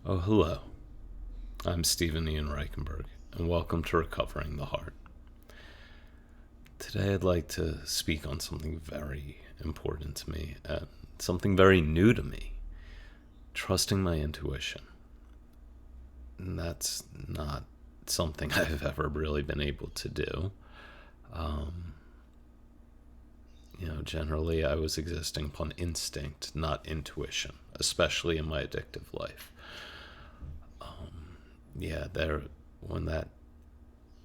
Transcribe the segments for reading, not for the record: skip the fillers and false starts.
Oh, hello. I'm Stephen Ian Reichenberg, and welcome to Recovering the Heart. Today, I'd like to speak on something very important to me and something very new to me, trusting my intuition. And that's not something I've ever really been able to do. Generally, I was existing upon instinct, not intuition, especially in my addictive life. When that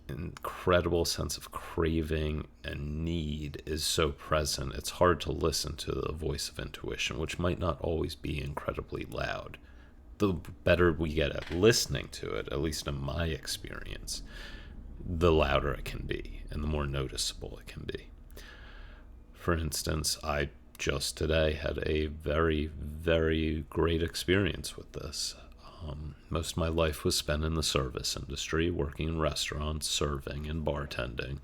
incredible sense of craving and need is so present, it's hard to listen to the voice of intuition, which might not always be incredibly loud. The better we get at listening to it, at least in my experience, the louder it can be and the more noticeable it can be. For instance, I just today had a very, very great experience with this. Most of my life was spent in the service industry, working in restaurants, serving, and bartending.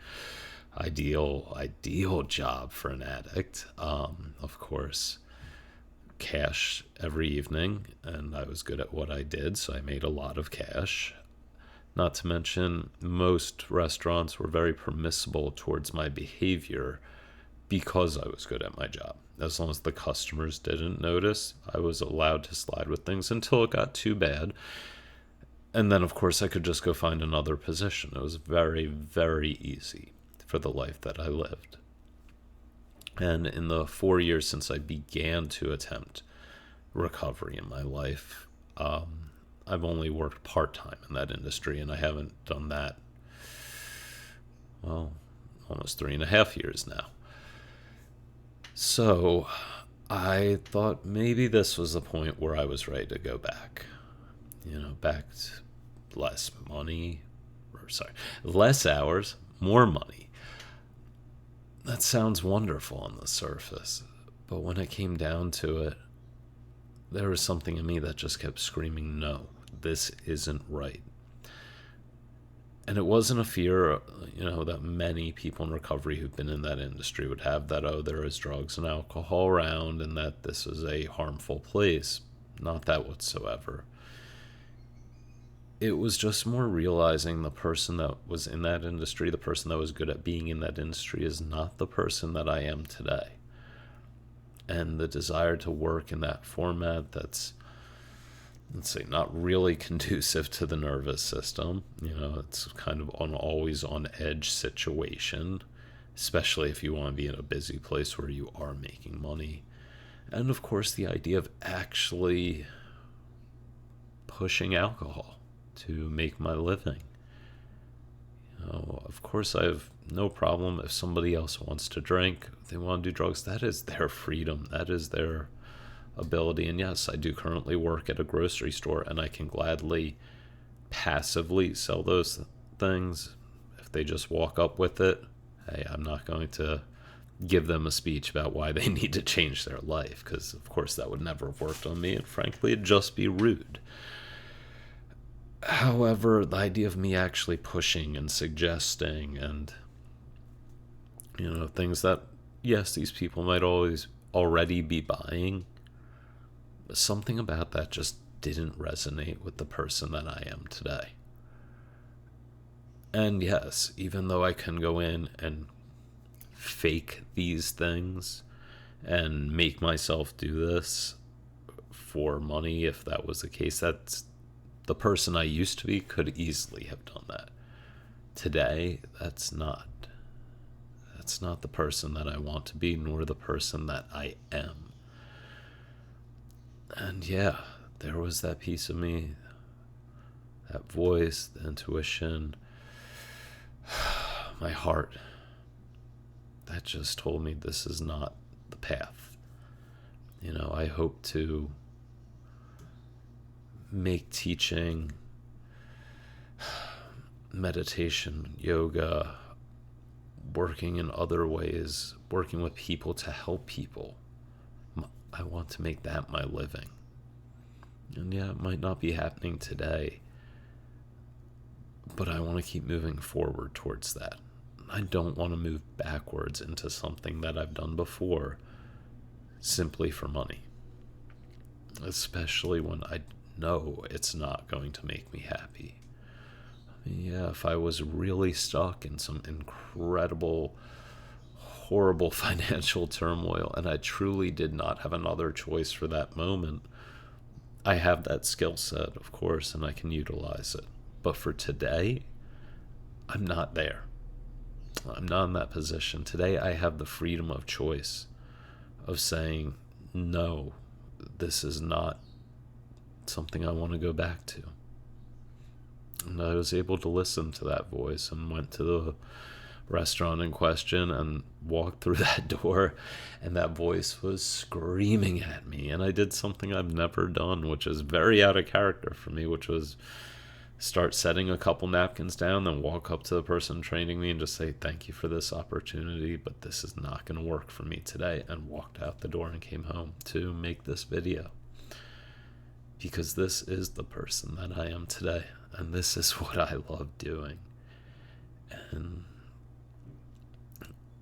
Ideal job for an addict. Of course, cash every evening, and I was good at what I did, so I made a lot of cash. Not to mention, most restaurants were very permissible towards my behavior because I was good at my job. As long as the customers didn't notice, I was allowed to slide with things until it got too bad. And then, of course, I could just go find another position. It was very, very easy for the life that I lived. And in the 4 years since I began to attempt recovery in my life, I've only worked part-time in that industry, and I haven't done that, well, almost 3.5 years now. So I thought maybe this was the point where I was ready to go back. Back to less hours, more money. That sounds wonderful on the surface, but when it came down to it, there was something in me that just kept screaming, no, this isn't right. And it wasn't a fear, that many people in recovery who've been in that industry would have, that, oh, there is drugs and alcohol around and that this is a harmful place. Not that whatsoever. It was just more realizing the person that was in that industry, the person that was good at being in that industry, is not the person that I am today. And the desire to work in that format that's, let's say, not really conducive to the nervous system. It's kind of an always on edge situation, especially if you want to be in a busy place where you are making money. And of course, the idea of actually pushing alcohol to make my living. Of course, I have no problem if somebody else wants to drink, if they want to do drugs. That is their freedom. That is their ability. And yes, I do currently work at a grocery store, and I can gladly passively sell those things. If they just walk up with it, hey, I'm not going to give them a speech about why they need to change their life, because of course that would never have worked on me, and frankly it'd just be rude. However, the idea of me actually pushing and suggesting and things that, yes, these people might always already be buying, something about that just didn't resonate with the person that I am today. And yes, even though I can go in and fake these things and make myself do this for money, if that was the case, that's the person I used to be could easily have done that. Today, that's not the person that I want to be, nor the person that I am. And yeah, there was that piece of me, that voice, the intuition, my heart, that just told me this is not the path. I hope to make teaching, meditation, yoga, working in other ways, working with people to help people. I want to make that my living. And yeah, it might not be happening today, but I want to keep moving forward towards that. I don't want to move backwards into something that I've done before simply for money. Especially when I no, it's not going to make me happy. I mean, yeah, if I was really stuck in some incredible, horrible financial turmoil and I truly did not have another choice for that moment, I have that skill set, of course, and I can utilize it. But for today, I'm not there. I'm not in that position. Today, I have the freedom of choice of saying, no, this is not something I want to go back to. And I was able to listen to that voice and went to the restaurant in question and walked through that door, and that voice was screaming at me. And I did something I've never done, which is very out of character for me, which was start setting a couple napkins down, then walk up to the person training me and just say, thank you for this opportunity, but this is not going to work for me today, and walked out the door and came home to make this video. Because this is the person that I am today, and this is what I love doing. And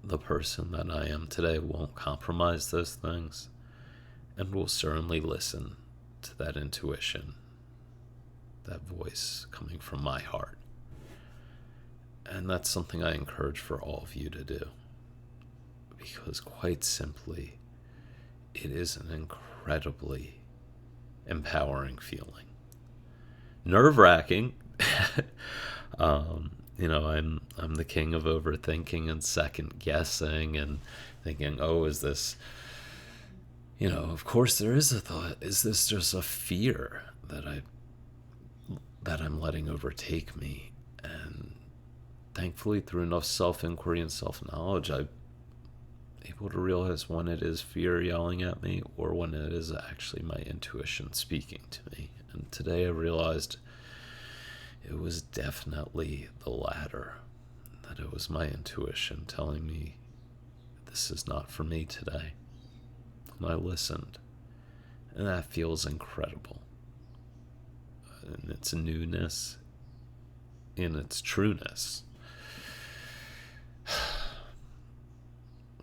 the person that I am today won't compromise those things, and will certainly listen to that intuition, that voice coming from my heart. And that's something I encourage for all of you to do, because quite simply, it is an incredibly empowering feeling. Nerve-wracking. I'm the king of overthinking and second guessing and thinking, oh, is this, of course there is a thought. Is this just a fear that I'm letting overtake me? And thankfully, through enough self-inquiry and self-knowledge, I'm able to realize when it is fear yelling at me or when it is actually my intuition speaking to me. And today I realized it was definitely the latter, that it was my intuition telling me this is not for me today. And I listened, and that feels incredible. In its newness, in its trueness.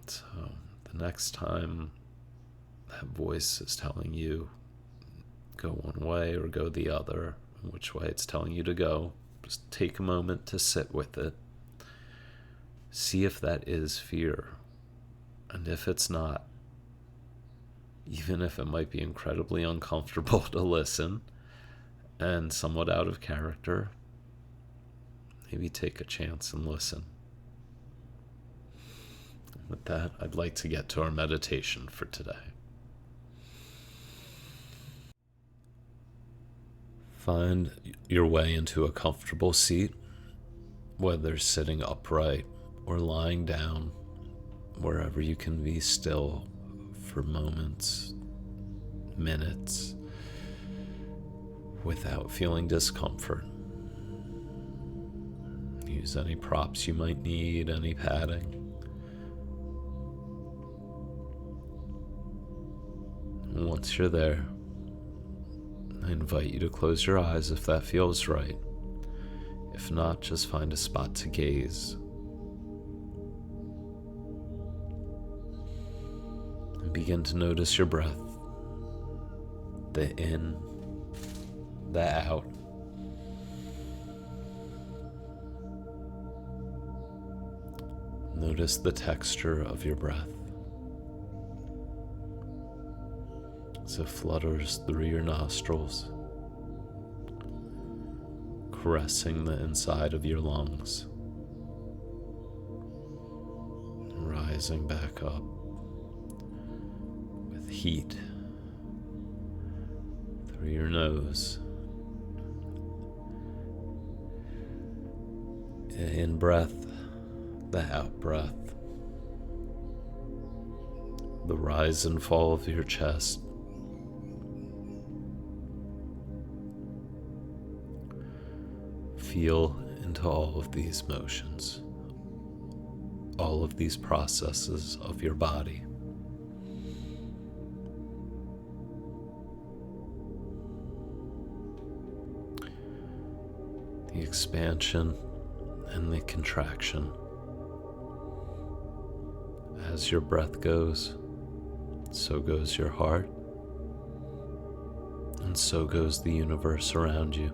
So the next time that voice is telling you go one way or go the other, which way it's telling you to go, just take a moment to sit with it. See if that is fear. And if it's not, even if it might be incredibly uncomfortable to listen and somewhat out of character, maybe take a chance and listen. With that, I'd like to get to our meditation for today. Find your way into a comfortable seat, whether sitting upright or lying down, wherever you can be still for moments, minutes, without feeling discomfort. Use any props you might need, any padding. And once you're there, I invite you to close your eyes if that feels right. If not, just find a spot to gaze. And begin to notice your breath. The in, the out. Notice the texture of your breath as it flutters through your nostrils, caressing the inside of your lungs, rising back up with heat through your nose. In breath, the out breath, the rise and fall of your chest. Feel into all of these motions, all of these processes of your body. The expansion and the contraction. As your breath goes, so goes your heart. And so goes the universe around you.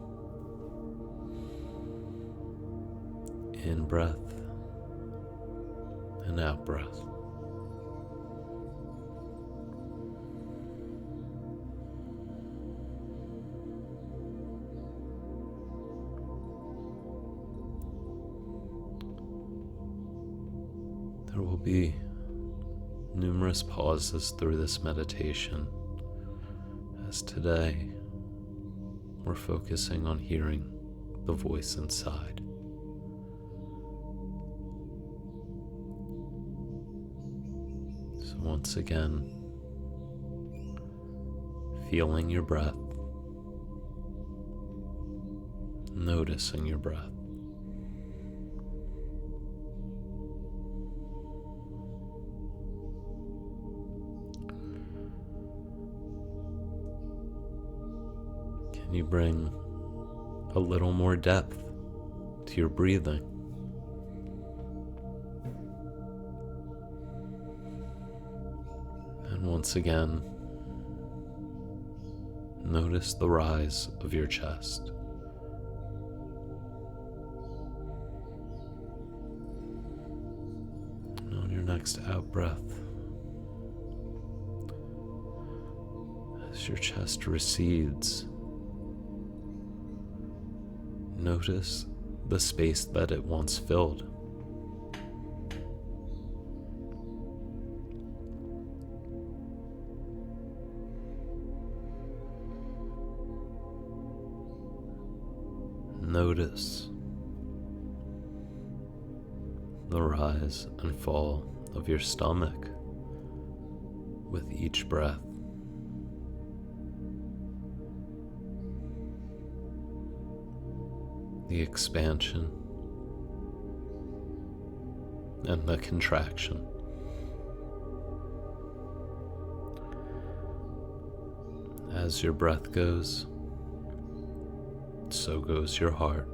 In breath and out breath. There will be numerous pauses through this meditation, as today we're focusing on hearing the voice inside. So once again, feeling your breath, noticing your breath. Can you bring a little more depth to your breathing? And once again, notice the rise of your chest. And on your next out breath, as your chest recedes, notice the space that it once filled. Notice the rise and fall of your stomach with each breath. The expansion and the contraction. As your breath goes, so goes your heart.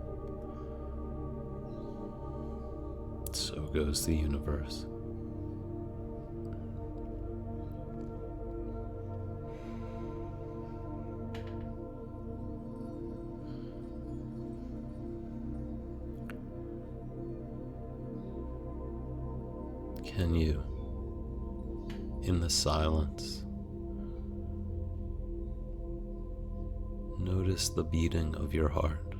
So goes the universe. Can you, in the silence, notice the beating of your heart?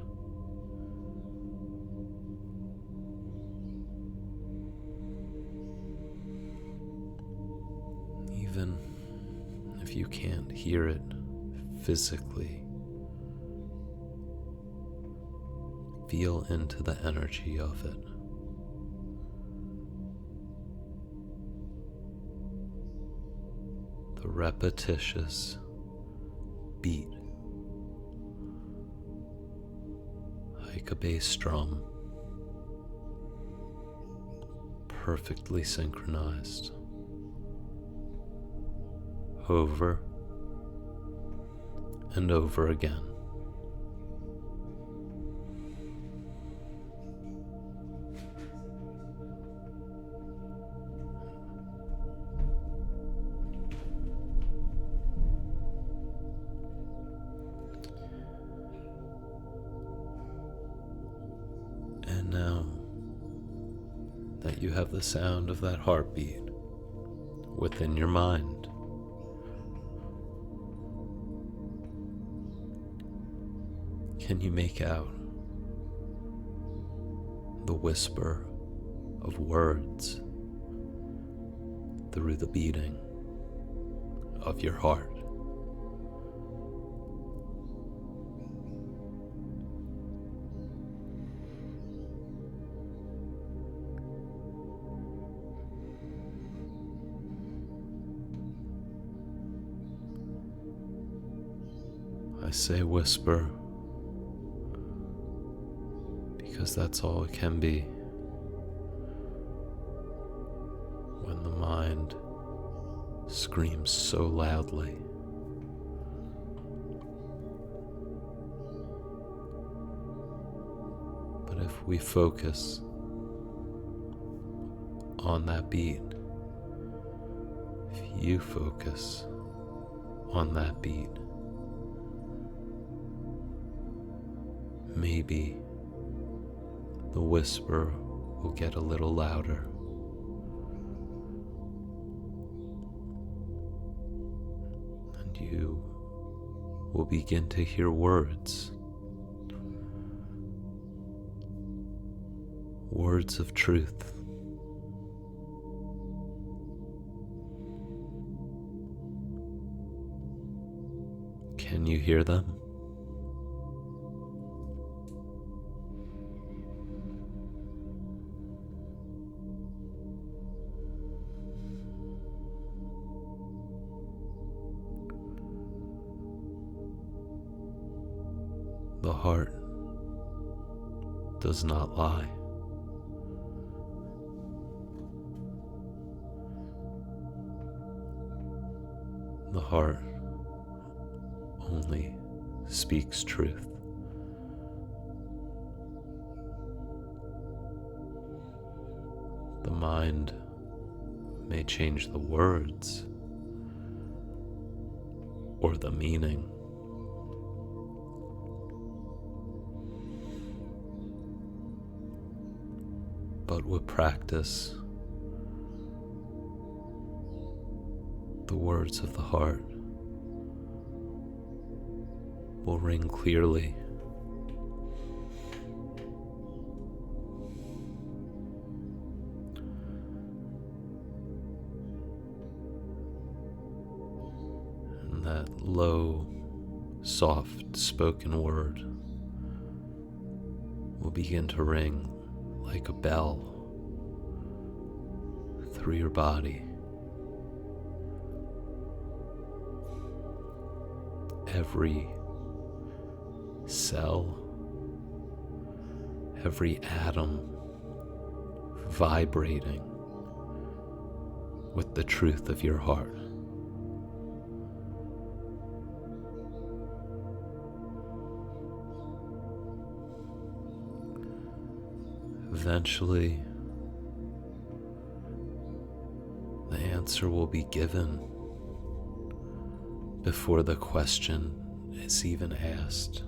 Even if you can't hear it physically, feel into the energy of it. The repetitious beat, like a bass drum, perfectly synchronized, over and over again. And now that you have the sound of that heartbeat within your mind, can you make out the whisper of words through the beating of your heart? I say whisper because that's all it can be when the mind screams so loudly. But if we focus on that beat, if you focus on that beat, maybe the whisper will get a little louder. And you will begin to hear words. Words of truth. Can you hear them? The heart does not lie. The heart only speaks truth. The mind may change the words or the meaning, but with practice, the words of the heart will ring clearly. And that low, soft spoken word will begin to ring like a bell through your body. Every cell, every atom vibrating with the truth of your heart. Eventually, the answer will be given before the question is even asked,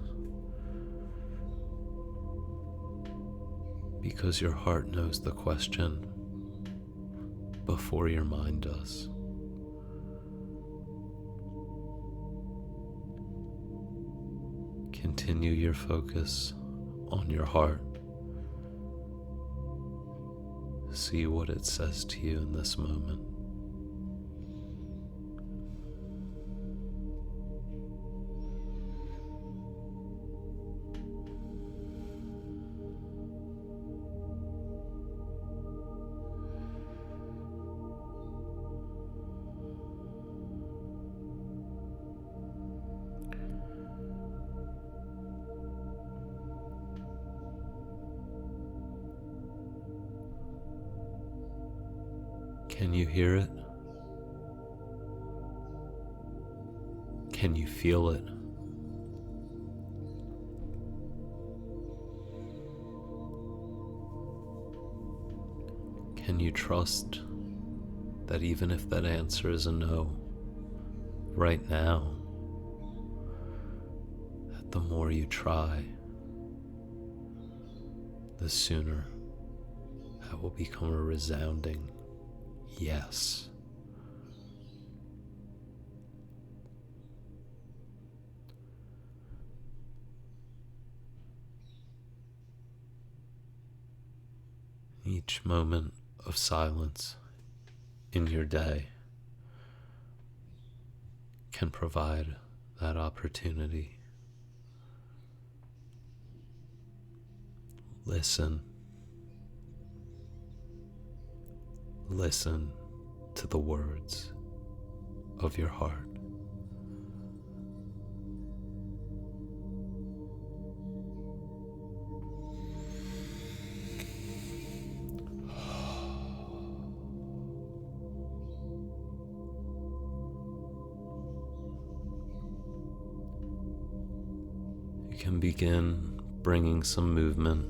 because your heart knows the question before your mind does. Continue your focus on your heart. See what it says to you in this moment. Can you hear it? Can you feel it? Can you trust that even if that answer is a no right now, that the more you try, the sooner that will become a resounding yes. Each moment of silence in your day can provide that opportunity. Listen. Listen to the words of your heart. You can begin bringing some movement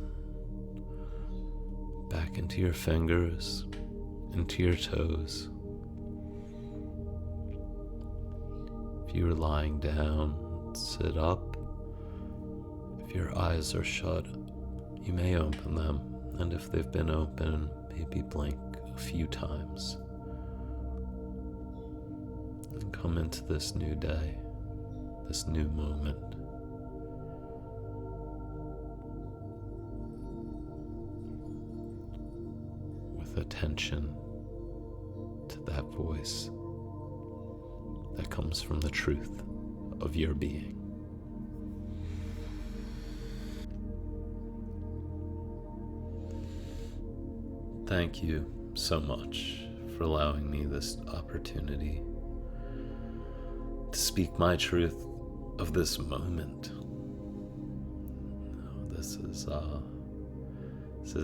back into your fingers, into your toes. If you're lying down, sit up. If If your eyes are shut, you may open them, and if they've been open, maybe blink a few times. And come into this new day, this new moment. With attention to that voice that comes from the truth of your being. Thank you so much for allowing me this opportunity to speak my truth of this moment. This is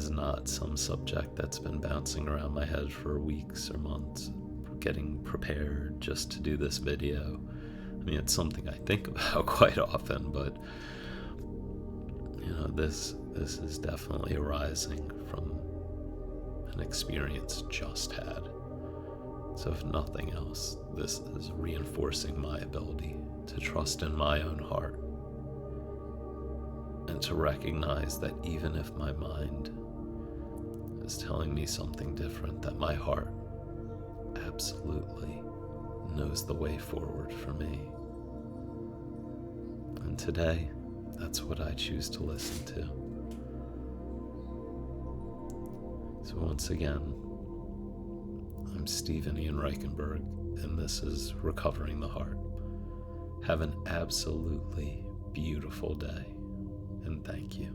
not some subject that's been bouncing around my head for weeks or months, getting prepared just to do this video. I mean, it's something I think about quite often, but this is definitely arising from an experience just had. So if nothing else, this is reinforcing my ability to trust in my own heart and to recognize that even if my mind is telling me something different, that my heart absolutely knows the way forward for me. And today, that's what I choose to listen to. So once again, I'm Stephen Ian Reichenberg, and this is Recovering the Heart. Have an absolutely beautiful day, and thank you.